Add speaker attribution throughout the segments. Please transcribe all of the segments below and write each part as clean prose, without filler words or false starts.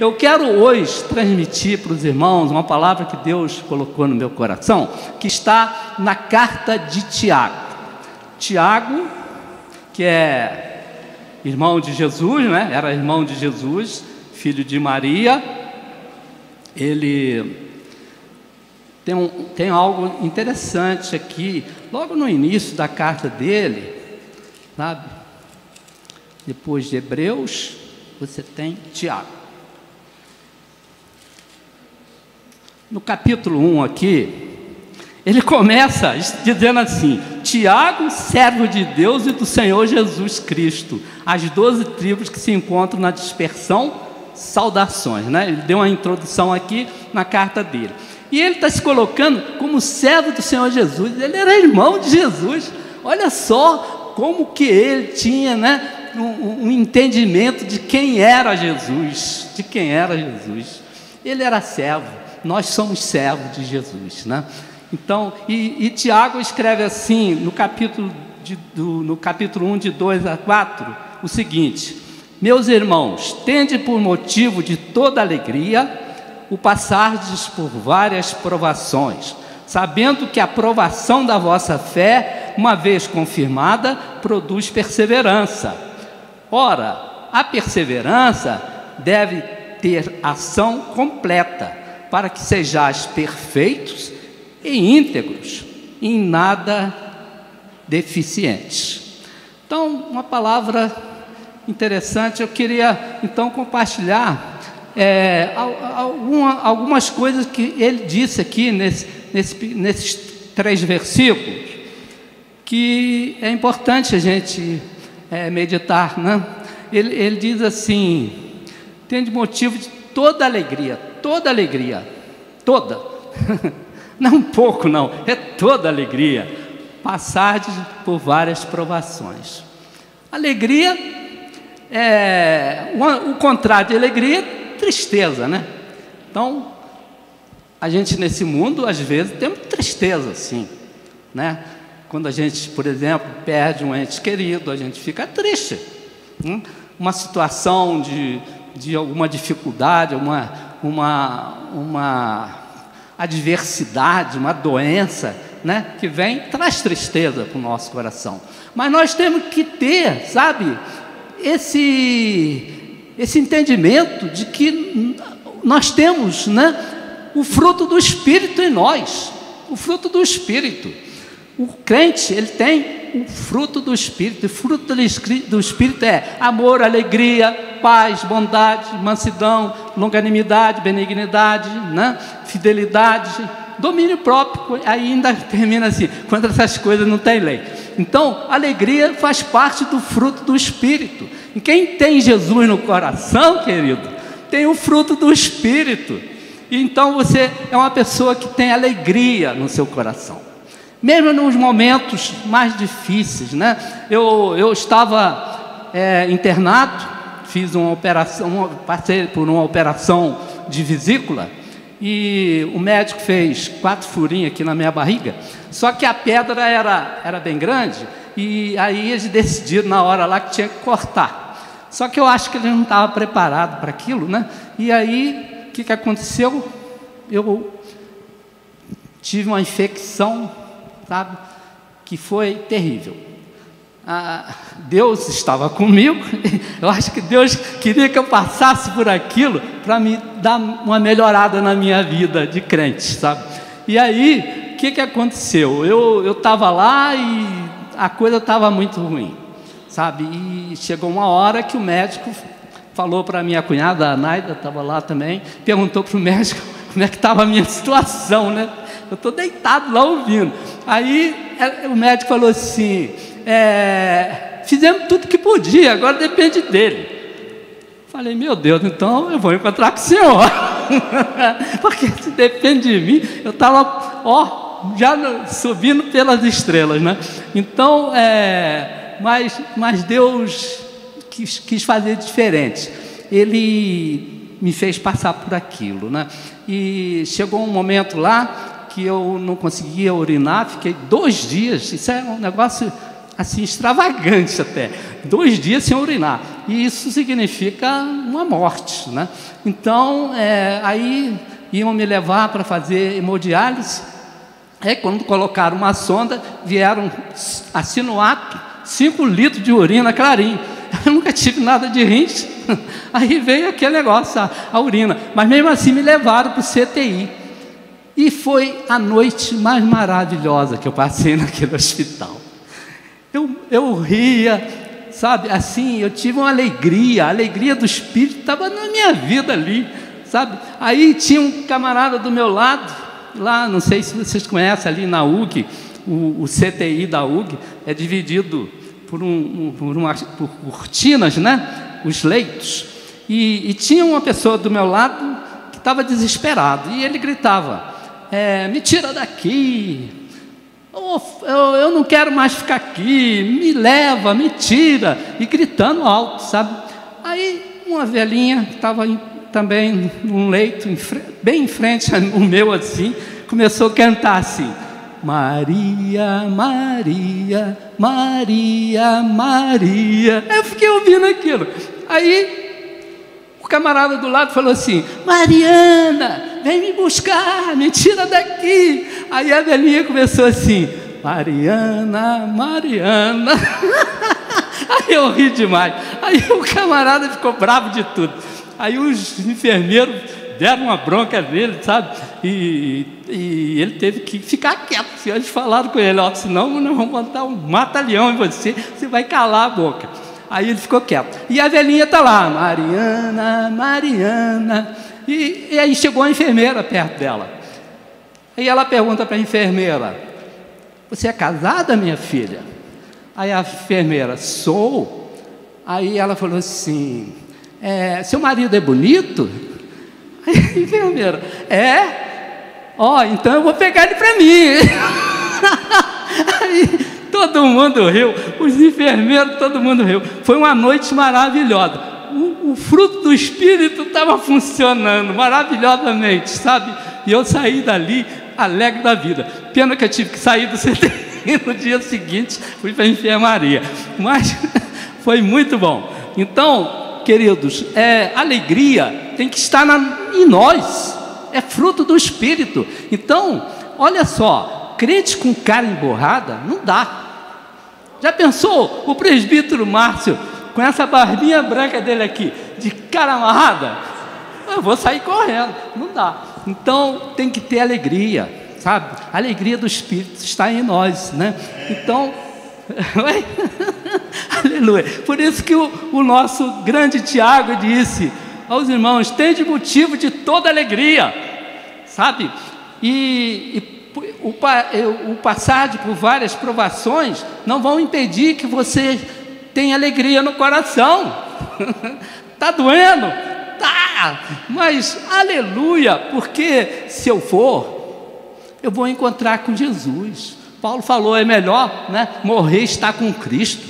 Speaker 1: Eu quero hoje transmitir para os irmãos uma palavra que Deus colocou no meu coração, que está na carta de Tiago. Tiago, que é irmão de Jesus, né? Era irmão de Jesus, filho de Maria. Ele tem algo interessante aqui, logo no início da carta dele, sabe? Depois de Hebreus, você tem Tiago. No capítulo 1 aqui, ele começa dizendo assim: Tiago, servo de Deus e do Senhor Jesus Cristo, as 12 tribos que se encontram na dispersão, saudações, né? Ele deu uma introdução aqui na carta dele. E ele está se colocando como servo do Senhor Jesus. Ele era irmão de Jesus. Olha só como que ele tinha, né, um entendimento de quem era Jesus. De quem era Jesus. Ele era servo. Nós somos servos de Jesus, né? Então, e Tiago escreve assim, no capítulo 1, de 2 a 4, o seguinte: meus irmãos, tende por motivo de toda alegria o passardes por várias provações, sabendo que a provação da vossa fé, uma vez confirmada, produz perseverança. Ora, a perseverança deve ter ação completa, para que sejais perfeitos e íntegros, em nada deficientes. Então, uma palavra interessante. Eu queria então compartilhar algumas coisas que ele disse aqui nesses 3 versículos, que é importante a gente meditar, né? Ele diz assim: tem de motivo de toda alegria, toda, não um pouco não, é toda alegria, passardes por várias provações. Alegria o contrário de alegria é tristeza, né? Então, a gente nesse mundo, às vezes, tem tristeza, sim, né? Quando a gente, por exemplo, perde um ente querido, a gente fica triste. Uma situação de alguma dificuldade, uma adversidade, uma doença, né, que vem, traz tristeza para o nosso coração. Mas nós temos que ter, sabe, esse entendimento de que nós temos, né, o fruto do Espírito em nós, o fruto do Espírito. O crente, ele tem o fruto do Espírito. O fruto do Espírito é amor, alegria, paz, bondade, mansidão, longanimidade, benignidade, né, fidelidade, domínio próprio. Aí ainda termina assim: contra essas coisas não tem lei. Então, alegria faz parte do fruto do Espírito. E quem tem Jesus no coração, querido, tem o fruto do Espírito. E então você é uma pessoa que tem alegria no seu coração, mesmo nos momentos mais difíceis, né? Eu estava internado, fiz uma operação, passei por uma operação de vesícula, e o médico fez 4 furinhos aqui na minha barriga. Só que a pedra era bem grande, e aí eles decidiram na hora lá que tinha que cortar. Só que eu acho que ele não estava preparado para aquilo, né? E aí, o que aconteceu? Eu tive uma infecção, sabe, que foi terrível. Deus estava comigo. Eu acho que Deus queria que eu passasse por aquilo para me dar uma melhorada na minha vida de crente, sabe? E aí, o que aconteceu? Eu estava lá e a coisa estava muito ruim, sabe? E chegou uma hora que o médico falou para a minha cunhada, a Naida, estava lá também, perguntou para o médico como é que estava a minha situação, né? Eu estou deitado lá ouvindo. Aí o médico falou assim: fizemos tudo que podia, agora depende dele. Falei: meu Deus, então eu vou encontrar com o Senhor. Porque se depende de mim, eu estava, já subindo pelas estrelas, né? Então, mas Deus quis fazer diferente. Ele me fez passar por aquilo, né? E chegou um momento lá que eu não conseguia urinar, fiquei 2 dias, isso é um negócio assim extravagante até, 2 dias sem urinar. e isso significa uma morte, né? Então, aí iam me levar para fazer hemodiálise. Aí, quando colocaram uma sonda, vieram assim no ato 5 litros de urina clarinho. Eu nunca tive nada de rins. Aí veio aquele negócio, a urina. Mas mesmo assim me levaram para o CTI. E foi a noite mais maravilhosa que eu passei naquele hospital. Eu ria, sabe, assim, eu tive uma alegria, a alegria do Espírito estava na minha vida ali, sabe. Aí tinha um camarada do meu lado, lá, não sei se vocês conhecem, ali na UG, o CTI da UG é dividido por cortinas, né, os leitos, e tinha uma pessoa do meu lado que estava desesperado, e ele gritava, me tira daqui, eu não quero mais ficar aqui, me leva, me tira, e gritando alto, sabe. Aí uma velhinha que estava também num leito, bem em frente ao meu assim, começou a cantar assim, Maria, Maria, Maria, Maria. Eu fiquei ouvindo aquilo. Aí o camarada do lado falou assim, Mariana, vem me buscar, me tira daqui. Aí a velhinha começou assim, Mariana, Mariana. Aí eu ri demais. Aí o camarada ficou bravo de tudo. Aí os enfermeiros deram uma bronca nele, sabe? E ele teve que ficar quieto. Eles falaram com ele, senão nós vamos botar um mata-leão em você, você vai calar a boca. Aí ele ficou quieto. E a velhinha está lá, Mariana, Mariana. E aí chegou a enfermeira perto dela. Aí ela pergunta para a enfermeira, você é casada, minha filha? Aí a enfermeira, sou. Aí ela falou assim, seu marido é bonito? Aí a enfermeira, então eu vou pegar ele para mim. Aí todo mundo riu, os enfermeiros, todo mundo riu. Foi uma noite maravilhosa. O fruto do Espírito estava funcionando maravilhosamente, sabe? E eu saí dali alegre da vida. Pena que eu tive que sair do CTI no dia seguinte, fui para a enfermaria. Mas foi muito bom. Então, queridos, alegria tem que estar em nós. É fruto do Espírito. Então, olha só, crente com cara emborrada, não dá. Já pensou o presbítero Márcio com essa barbinha branca dele aqui, de cara amarrada? Eu vou sair correndo, não dá. Então tem que ter alegria, sabe? A alegria do Espírito está em nós, né? Então, aleluia. Por isso que o nosso grande Tiago disse aos irmãos, tende motivo de toda alegria, sabe? O passar por várias provações não vão impedir que você tenha alegria no coração. Está doendo? Tá, mas aleluia, porque se eu for, eu vou encontrar com Jesus. Paulo falou, é melhor, né, morrer e estar com Cristo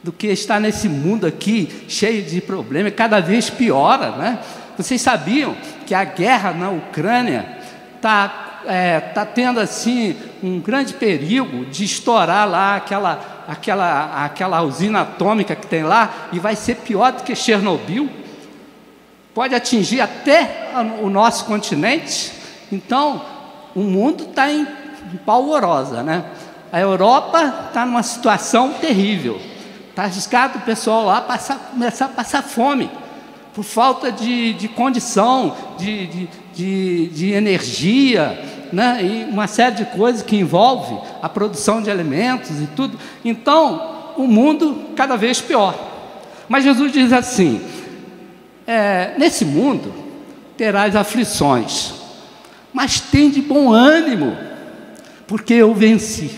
Speaker 1: do que estar nesse mundo aqui cheio de problemas, cada vez piora, né? Vocês sabiam que a guerra na Ucrânia está tendo assim um grande perigo de estourar lá aquela usina atômica que tem lá, e vai ser pior do que Chernobyl, pode atingir até o nosso continente. Então o mundo está em polvorosa, né? A Europa está numa situação terrível, está arriscado o pessoal lá começar a passar fome, por falta de condição, de energia, né? E uma série de coisas que envolve a produção de alimentos e tudo. Então o mundo cada vez pior. Mas Jesus diz assim, nesse mundo terás aflições, mas tem de bom ânimo, porque eu venci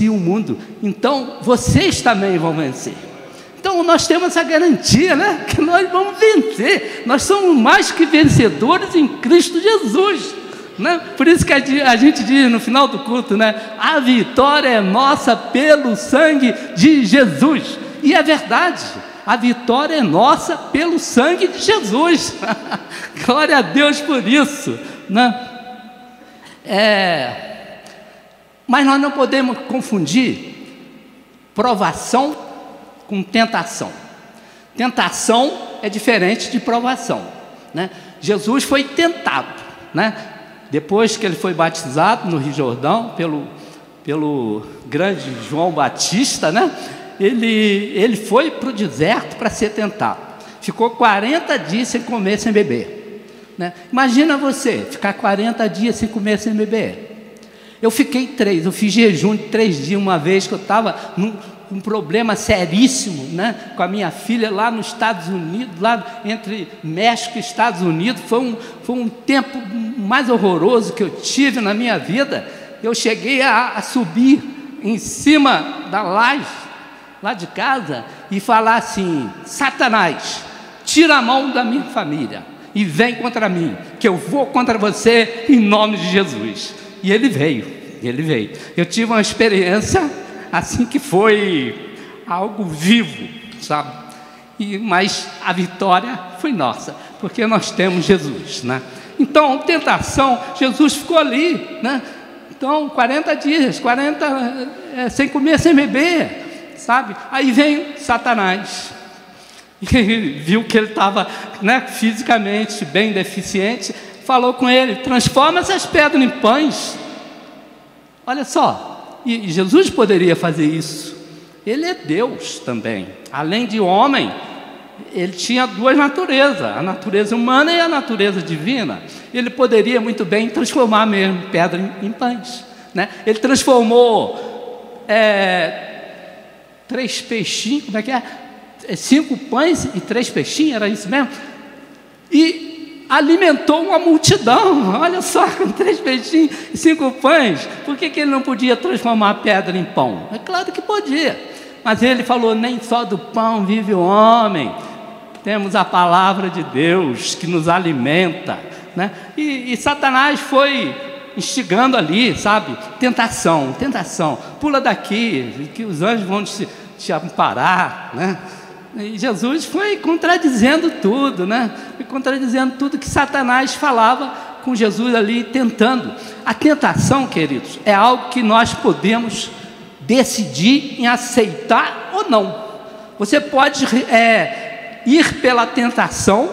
Speaker 1: o mundo. Então vocês também vão vencer. Então nós temos essa garantia, né? Que nós vamos vencer. Nós somos mais que vencedores em Cristo Jesus, né? Por isso que a gente diz no final do culto, né? A vitória é nossa pelo sangue de Jesus. E é verdade, a vitória é nossa pelo sangue de Jesus. Glória a Deus por isso, né? Mas nós não podemos confundir provação com tentação. Tentação é diferente de provação, né? Jesus foi tentado, né? Depois que ele foi batizado no Rio Jordão pelo grande João Batista, né? Ele foi para o deserto para ser tentado. Ficou 40 dias sem comer, sem beber, né? Imagina você ficar 40 dias sem comer, sem beber. Eu fiquei 3, eu fiz jejum de 3 dias uma vez que eu estava um problema seríssimo, né, com a minha filha lá nos Estados Unidos, lá entre México e Estados Unidos. Foi um tempo mais horroroso que eu tive na minha vida. Eu cheguei a subir em cima da laje lá de casa e falar assim: Satanás, tira a mão da minha família e vem contra mim, que eu vou contra você em nome de Jesus. E ele veio. Eu tive uma experiência assim que foi algo vivo, sabe? Mas a vitória foi nossa, porque nós temos Jesus, né? Então, tentação, Jesus ficou ali, né? Então, 40 dias, sem comer, sem beber, sabe? Aí vem Satanás, e viu que ele estava, né, fisicamente bem deficiente, falou com ele: transforma essas pedras em pães. Olha só. E Jesus poderia fazer isso. Ele é Deus também. Além de homem, ele tinha 2 naturezas, a natureza humana e a natureza divina. Ele poderia muito bem transformar mesmo pedra em pães, né? Ele transformou 3 peixinhos, como é que é? 5 pães e 3 peixinhos, era isso mesmo? E alimentou uma multidão, olha só, com 3 peixinhos e 5 pães. Por que ele não podia transformar a pedra em pão? É claro que podia, mas ele falou: nem só do pão vive o homem. Temos a palavra de Deus que nos alimenta, né? E Satanás foi instigando ali, sabe? Tentação, pula daqui, que os anjos vão te amparar, né? E Jesus foi contradizendo tudo, né? Foi contradizendo tudo que Satanás falava com Jesus ali, tentando. A tentação, queridos, é algo que nós podemos decidir em aceitar ou não. Você pode ir pela tentação,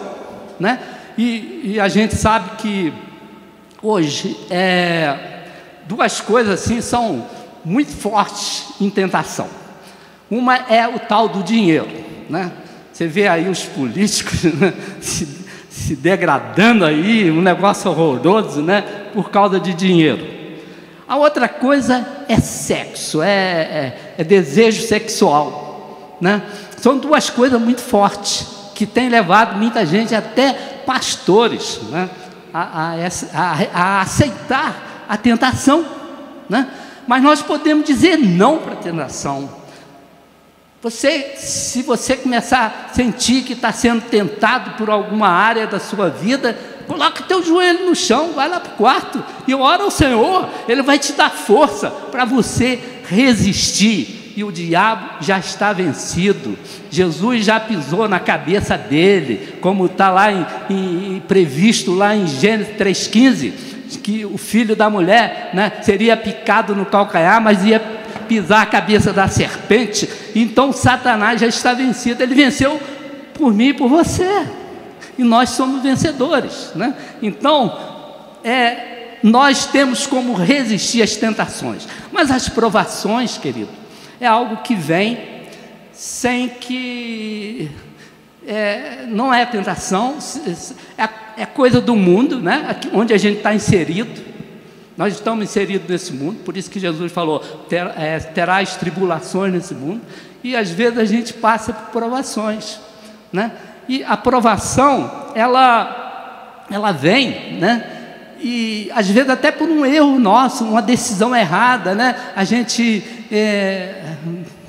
Speaker 1: né? E a gente sabe que hoje 2 coisas assim são muito fortes em tentação. Uma é o tal do dinheiro, né? Você vê aí os políticos, né, se degradando aí, um negócio horroroso, né, por causa de dinheiro. A outra coisa é sexo, é desejo sexual, né? São 2 coisas muito fortes que têm levado muita gente, até pastores, né, a aceitar a tentação, né? Mas nós podemos dizer não para a tentação. Se você começar a sentir que está sendo tentado por alguma área da sua vida, coloca teu joelho no chão, vai lá para o quarto e ora ao Senhor. Ele vai te dar força para você resistir, e o diabo já está vencido. Jesus já pisou na cabeça dele, como está lá previsto lá em Gênesis 3,15, que o filho da mulher, né, seria picado no calcanhar, mas ia pisar a cabeça da serpente. Então Satanás já está vencido. Ele venceu por mim e por você, e nós somos vencedores, né? Então nós temos como resistir às tentações. Mas as provações, querido, é algo que vem sem que não é tentação, é coisa do mundo, né? Onde a gente está inserido. Nós estamos inseridos nesse mundo, por isso que Jesus falou: terás tribulações nesse mundo. E às vezes a gente passa por provações, né? E a provação, ela vem, né? E às vezes até por um erro nosso, uma decisão errada, né? A gente,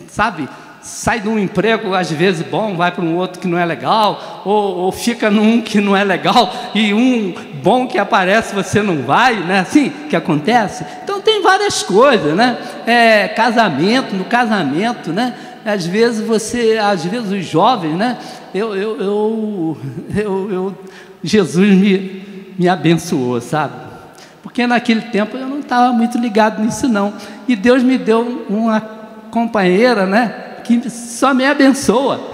Speaker 1: sabe, sai de um emprego às vezes bom, vai para um outro que não é legal, ou fica num que não é legal, e um bom que aparece você não vai, né? Assim que acontece. Então tem várias coisas, né? No casamento, né? Às vezes os jovens, né? Jesus me abençoou, sabe? Porque naquele tempo eu não estava muito ligado nisso não, e Deus me deu uma companheira, né, que só me abençoa.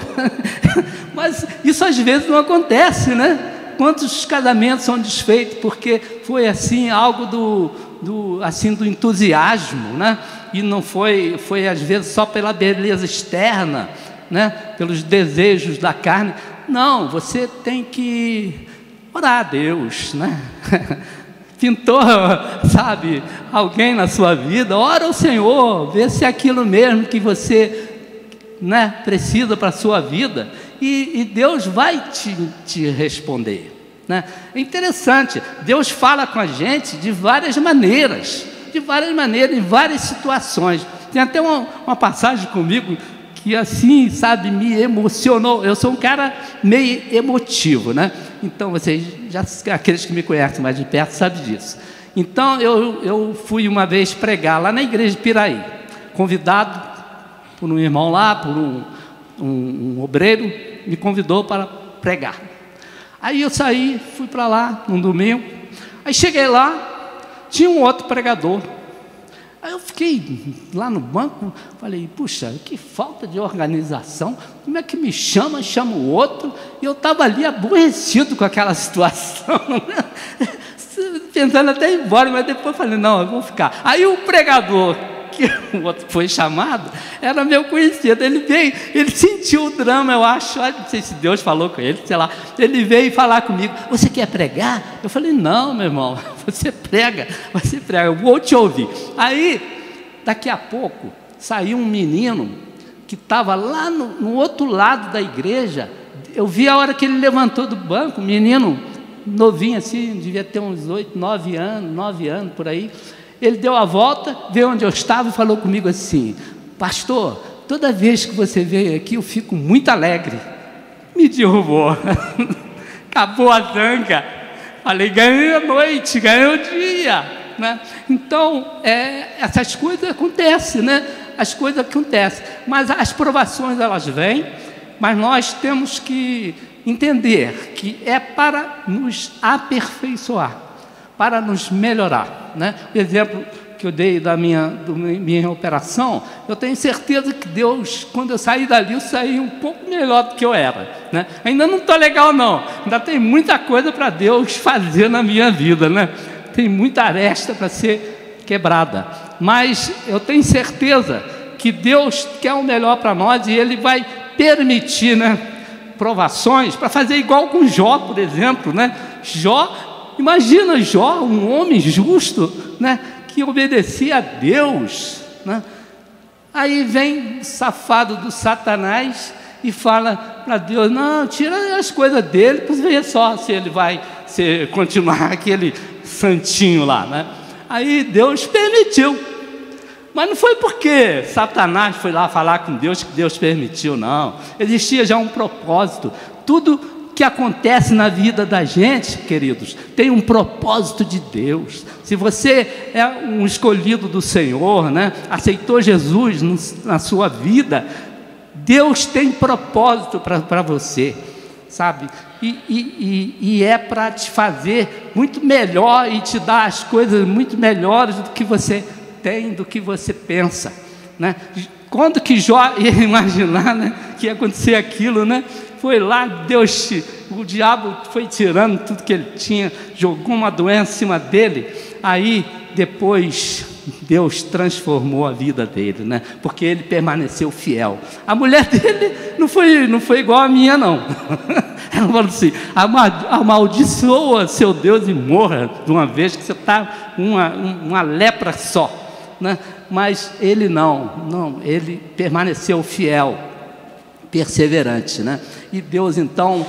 Speaker 1: Mas isso às vezes não acontece, né? Quantos casamentos são desfeitos porque foi assim algo do entusiasmo, né? E não foi às vezes só pela beleza externa, né? Pelos desejos da carne. Não, você tem que orar a Deus, né? Pintou, sabe, alguém na sua vida, ora ao Senhor, vê se é aquilo mesmo que você, né, precisa para a sua vida, e Deus vai te responder, né? É interessante, Deus fala com a gente de várias maneiras, em várias situações. Tem até uma passagem comigo que assim, sabe, me emocionou. Eu sou um cara meio emotivo, né? Então, vocês, aqueles que me conhecem mais de perto, sabem disso. Então, eu fui uma vez pregar lá na igreja de Piraí, convidado por um irmão lá, por um obreiro, me convidou para pregar. Aí eu saí, fui para lá, num domingo. Aí cheguei lá, tinha um outro pregador. Aí eu fiquei lá no banco, falei, puxa, que falta de organização, como é que me chama o outro, e eu estava ali aborrecido com aquela situação, pensando até ir embora, mas depois falei, não, eu vou ficar. Aí o pregador, que o outro foi chamado, era meu conhecido, ele veio, ele sentiu o drama, eu acho, não sei se Deus falou com ele, sei lá, ele veio falar comigo, você quer pregar? Eu falei, não, meu irmão, você prega, eu vou te ouvir. Aí, daqui a pouco, saiu um menino, que estava lá no outro lado da igreja, eu vi a hora que ele levantou do banco, um menino novinho assim, devia ter uns 8, 9 anos, por aí. Ele deu a volta, veio onde eu estava e falou comigo assim, pastor, toda vez que você veio aqui eu fico muito alegre. Me derrubou, acabou a zanga, falei, ganhei a noite, ganhei o dia, né? Então, essas coisas acontecem, né? As coisas acontecem, mas as provações elas vêm, mas nós temos que entender que é para nos aperfeiçoar, para nos melhorar, né? O exemplo que eu dei da minha operação, eu tenho certeza que Deus, quando eu saí dali, eu saí um pouco melhor do que eu era, né? Ainda não estou legal não, ainda tem muita coisa para Deus fazer na minha vida, né? Tem muita aresta para ser quebrada, mas eu tenho certeza que Deus quer o melhor para nós e Ele vai permitir, né, provações, para fazer igual com Jó, por exemplo, né? Jó, imagina Jó, um homem justo, né, que obedecia a Deus, né? Aí vem o safado do Satanás e fala para Deus, não, tira as coisas dele, para ver só se ele vai continuar aquele santinho lá, né? Aí Deus permitiu. Mas não foi porque Satanás foi lá falar com Deus que Deus permitiu, não. Existia já um propósito. Tudo que acontece na vida da gente, queridos, tem um propósito de Deus. Se você é um escolhido do Senhor, né, aceitou Jesus na sua vida, Deus tem propósito para você, sabe? E é para te fazer muito melhor e te dar as coisas muito melhores do que você tem, do que você pensa, né? Quando que Jó ia imaginar, né, que ia acontecer aquilo, né? Foi lá, o diabo foi tirando tudo que ele tinha, jogou uma doença em cima dele, aí depois Deus transformou a vida dele, né? Porque ele permaneceu fiel. A mulher dele não foi igual a minha, não. Ela falou assim, amaldiçoa seu Deus e morra de uma vez, que você está uma lepra só, né? Mas ele não, ele permaneceu fiel, perseverante, né? E Deus então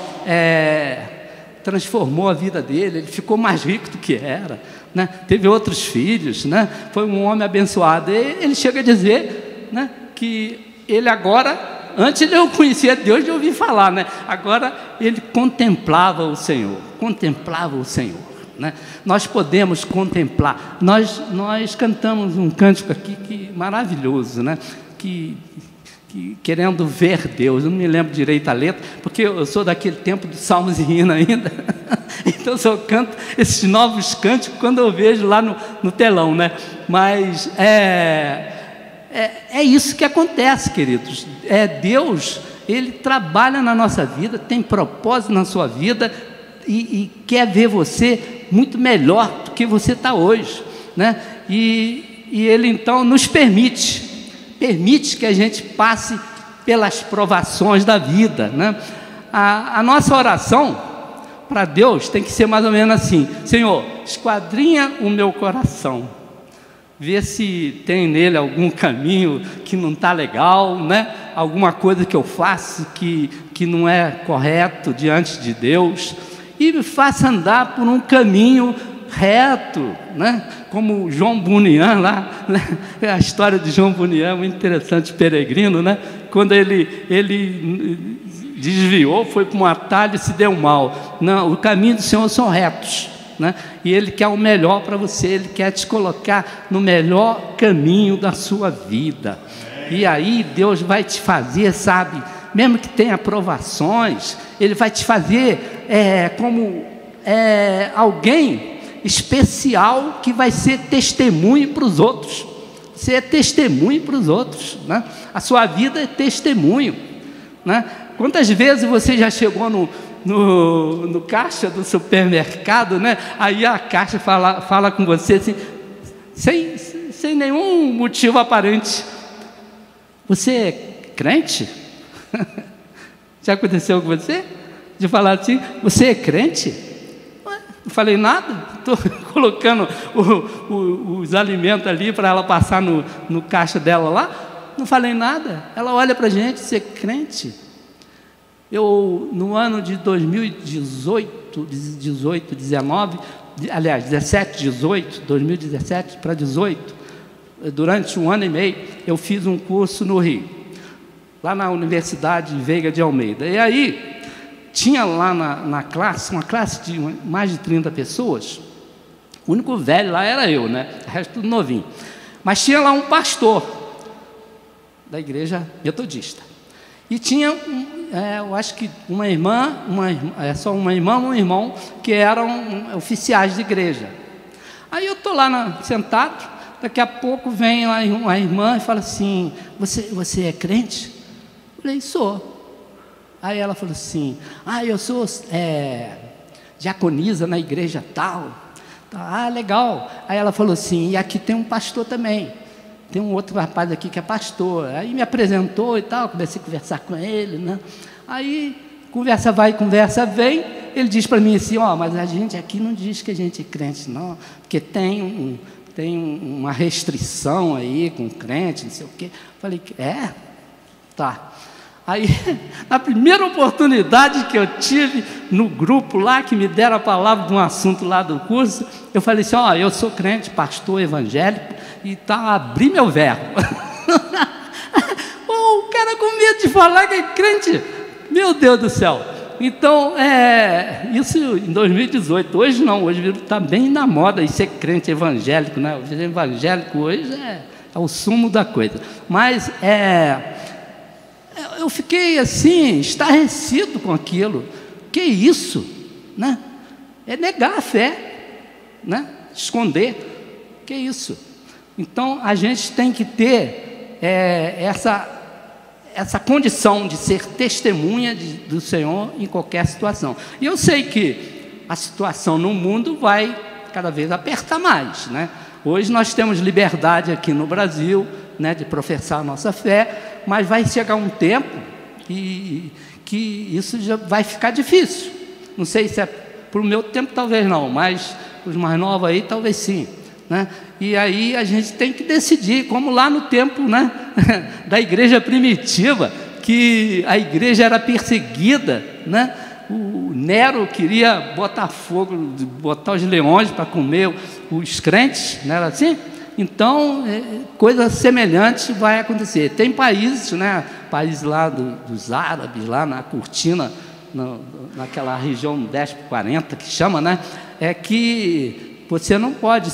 Speaker 1: transformou a vida dele, ele ficou mais rico do que era, né? Teve outros filhos, né? Foi um homem abençoado. E ele chega a dizer, né, que ele agora, antes ele não conhecia Deus de ouvir falar, né? Agora ele contemplava o Senhor, né? Nós podemos contemplar. Nós cantamos um cântico aqui que maravilhoso, né? Que querendo ver Deus. Eu não me lembro direito a letra, porque eu sou daquele tempo de salmos e hino ainda. Então eu só canto esses novos cânticos quando eu vejo lá no telão, né? Mas é isso que acontece, queridos. Deus, Ele trabalha na nossa vida, tem propósito na sua vida e quer ver você muito melhor do que você está hoje, né? E Ele então nos permite que a gente passe pelas provações da vida, né? A nossa oração para Deus tem que ser mais ou menos assim: Senhor, esquadrinha o meu coração, vê se tem nele algum caminho que não está legal, né? Alguma coisa que eu faço que não é correto diante de Deus, e me faça andar por um caminho reto, né? Como João Bunyan lá, né? A história de João Bunyan, muito interessante, peregrino, né? Quando ele desviou, foi para um atalho e se deu mal. Não, o caminho do Senhor são retos, né? E Ele quer o melhor para você, Ele quer te colocar no melhor caminho da sua vida. E aí Deus vai te fazer, sabe, mesmo que tenha provações, Ele vai te fazer como alguém especial que vai ser testemunho para os outros. Você é testemunho para os outros, né? A sua vida é testemunho, né? Quantas vezes você já chegou no caixa do supermercado, né? Aí a caixa fala com você assim, sem nenhum motivo aparente: você é crente? Já aconteceu com você? De falar assim: você é crente? Não falei nada, estou colocando os alimentos ali para ela passar no caixa dela lá, não falei nada. Ela olha para a gente: você é crente? Eu, no ano de 2018, 19, aliás, 2017 para 18, durante um ano e meio, eu fiz um curso no Rio, lá na Universidade Veiga de Almeida. E aí, tinha lá na classe, uma classe de mais de 30 pessoas, o único velho lá era eu, né? O resto tudo novinho. Mas tinha lá um pastor da igreja metodista. E tinha, eu acho que uma irmã, só uma irmã e um irmão, que eram oficiais de igreja. Aí eu estou lá sentado, daqui a pouco vem lá uma irmã e fala assim: você é crente? Eu falei: sou. Aí ela falou assim: eu sou diaconisa na igreja tal. Ah, legal. Aí ela falou assim: e aqui tem um pastor também. Tem um outro rapaz aqui que é pastor. Aí me apresentou e tal, comecei a conversar com ele, né? Aí, conversa vai, conversa vem. Ele diz para mim assim: mas a gente aqui não diz que a gente é crente, não, porque tem uma restrição aí com crente, não sei o quê. Falei: tá. Aí, na primeira oportunidade que eu tive no grupo lá, que me deram a palavra de um assunto lá do curso, eu falei assim: eu sou crente, pastor evangélico, e abri meu verbo. O cara com medo de falar que é crente, meu Deus do céu. Então, isso em 2018, hoje não, hoje está bem na moda e ser crente evangélico, né? O evangélico hoje é o sumo da coisa, mas eu fiquei assim, estarrecido com aquilo. Que isso, né? É negar a fé, né? Esconder. Que isso? Então a gente tem que ter essa condição de ser testemunha do Senhor em qualquer situação. E eu sei que a situação no mundo vai cada vez apertar mais, né? Hoje nós temos liberdade aqui no Brasil, né, de professar a nossa fé, mas vai chegar um tempo que isso já vai ficar difícil. Não sei se para o meu tempo talvez não, mas para os mais novos aí talvez sim, né? E aí a gente tem que decidir, como lá no tempo, né, da igreja primitiva, que a igreja era perseguida, né? O Nero queria botar fogo, botar os leões para comer os crentes, não era assim? Então, coisa semelhante vai acontecer. Tem países, né, países lá dos árabes, lá na Cortina, naquela região 10/40, que chama, né, que você não pode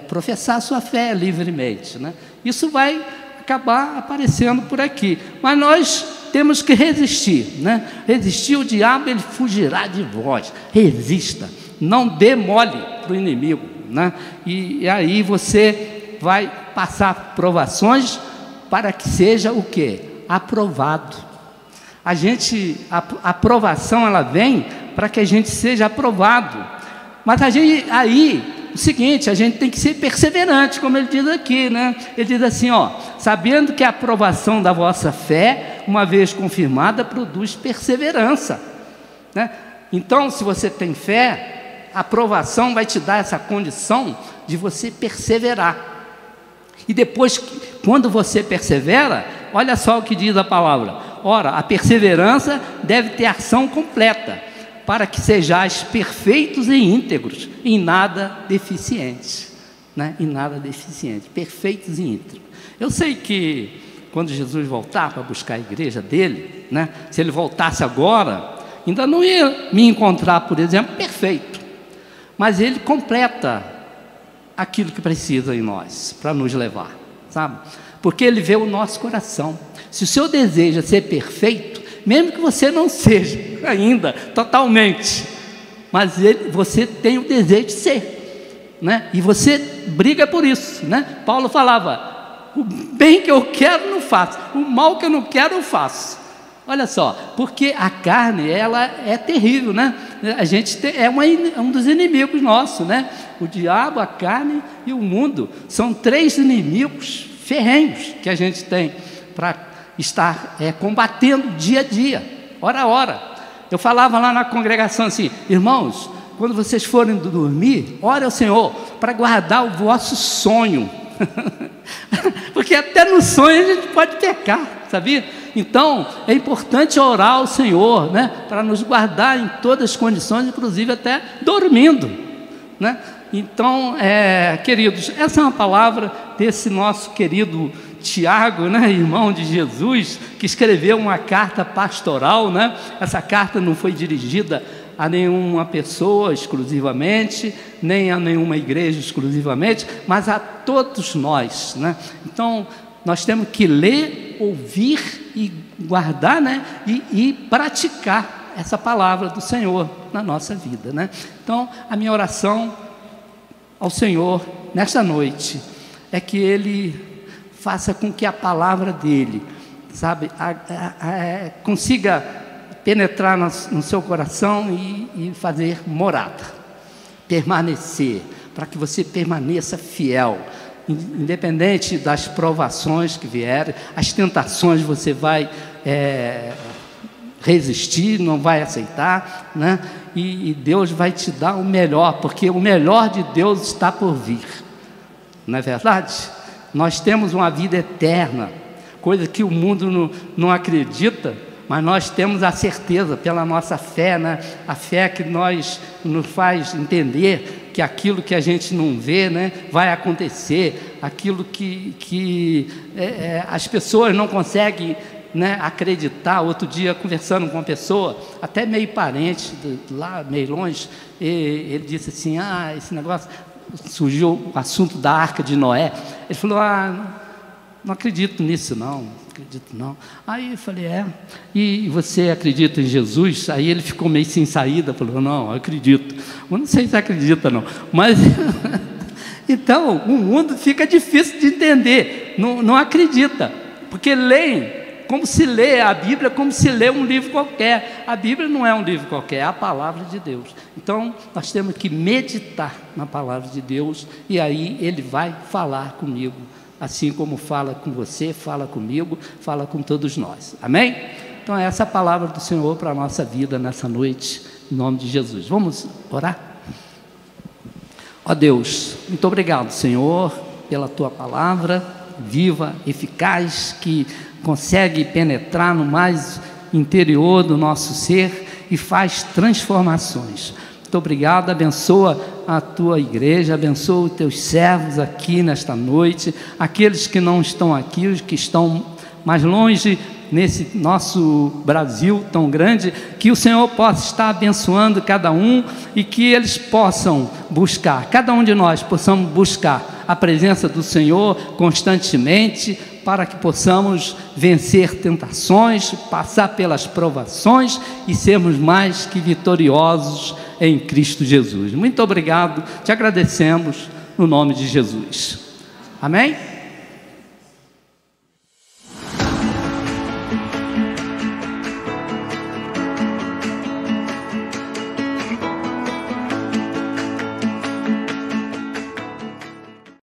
Speaker 1: professar a sua fé livremente, né? Isso vai acabar aparecendo por aqui. Mas nós temos que resistir, né? Resistir o diabo, ele fugirá de vós. Resista, não dê mole para o inimigo, né? E aí você vai passar provações para que seja o quê? aprovado. A aprovação, ela vem para que a gente seja aprovado. Mas o seguinte, a gente tem que ser perseverante, como ele diz aqui, né? Ele diz assim, sabendo que a aprovação da vossa fé, uma vez confirmada, produz perseverança, né? Então, se você tem fé, a aprovação vai te dar essa condição de você perseverar. E depois, quando você persevera, olha só o que diz a palavra: ora, a perseverança deve ter ação completa, para que sejais perfeitos e íntegros, em nada deficientes, né? Em nada deficiente, perfeitos e íntegros. Eu sei que quando Jesus voltar para buscar a igreja dele, né? Se ele voltasse agora, ainda não ia me encontrar, por exemplo, perfeito, mas ele completa aquilo que precisa em nós, para nos levar, sabe? Porque ele vê o nosso coração. Se o seu desejo é ser perfeito, mesmo que você não seja ainda totalmente, mas você tem o desejo de ser, né? E você briga por isso, né? Paulo falava: o bem que eu quero não faço, o mal que eu não quero eu faço. Olha só, porque a carne, ela é terrível, né? A gente é um dos inimigos nossos, né? O diabo, a carne e o mundo são 3 inimigos ferrenhos que a gente tem para estar combatendo dia a dia, hora a hora. Eu falava lá na congregação assim: irmãos, quando vocês forem dormir, ore ao Senhor para guardar o vosso sonho, porque até no sonho a gente pode pecar, sabia? Então é importante orar ao Senhor, né, para nos guardar em todas as condições, inclusive até dormindo, né? Então, queridos, essa é uma palavra desse nosso querido Tiago, né, irmão de Jesus, que escreveu uma carta pastoral, né? Essa carta não foi dirigida a nenhuma pessoa exclusivamente, nem a nenhuma igreja exclusivamente, mas a todos nós, né? Então, nós temos que ler, ouvir e guardar, né? E praticar essa palavra do Senhor na nossa vida, né? Então, a minha oração ao Senhor nesta noite é que Ele faça com que a palavra dEle, sabe, consiga penetrar no seu coração e fazer morada, permanecer, para que você permaneça fiel, independente das provações que vierem, as tentações você vai resistir, não vai aceitar, né? E Deus vai te dar o melhor, porque o melhor de Deus está por vir, não é verdade? Nós temos uma vida eterna, coisa que o mundo não acredita, mas nós temos a certeza pela nossa fé, né? A fé que nos faz entender que aquilo que a gente não vê, né, vai acontecer, aquilo que as pessoas não conseguem, né, acreditar. Outro dia, conversando com uma pessoa, até meio parente, lá meio longe, ele disse assim: esse negócio, surgiu o assunto da Arca de Noé. Ele falou: não acredito nisso não acredito não. Aí eu falei: e você acredita em Jesus? Aí ele ficou meio sem saída, falou: não, eu acredito. Eu não sei se acredita não, mas então o mundo fica difícil de entender, não acredita, porque leem como se lê a Bíblia, como se lê um livro qualquer. A Bíblia não é um livro qualquer, é a palavra de Deus. Então nós temos que meditar na palavra de Deus, e aí Ele vai falar comigo, assim como fala com você, fala comigo, fala com todos nós. Amém? Então essa é a palavra do Senhor para a nossa vida nessa noite, em nome de Jesus. Vamos orar? Ó Deus, muito obrigado, Senhor, pela Tua palavra viva, eficaz, que consegue penetrar no mais interior do nosso ser e faz transformações. Muito obrigado, abençoa a Tua igreja, abençoa os Teus servos aqui nesta noite, aqueles que não estão aqui, os que estão mais longe, nesse nosso Brasil tão grande, que o Senhor possa estar abençoando cada um e que eles possam buscar, cada um de nós possamos buscar a presença do Senhor constantemente, para que possamos vencer tentações, passar pelas provações e sermos mais que vitoriosos em Cristo Jesus. Muito obrigado, te agradecemos no nome de Jesus. Amém?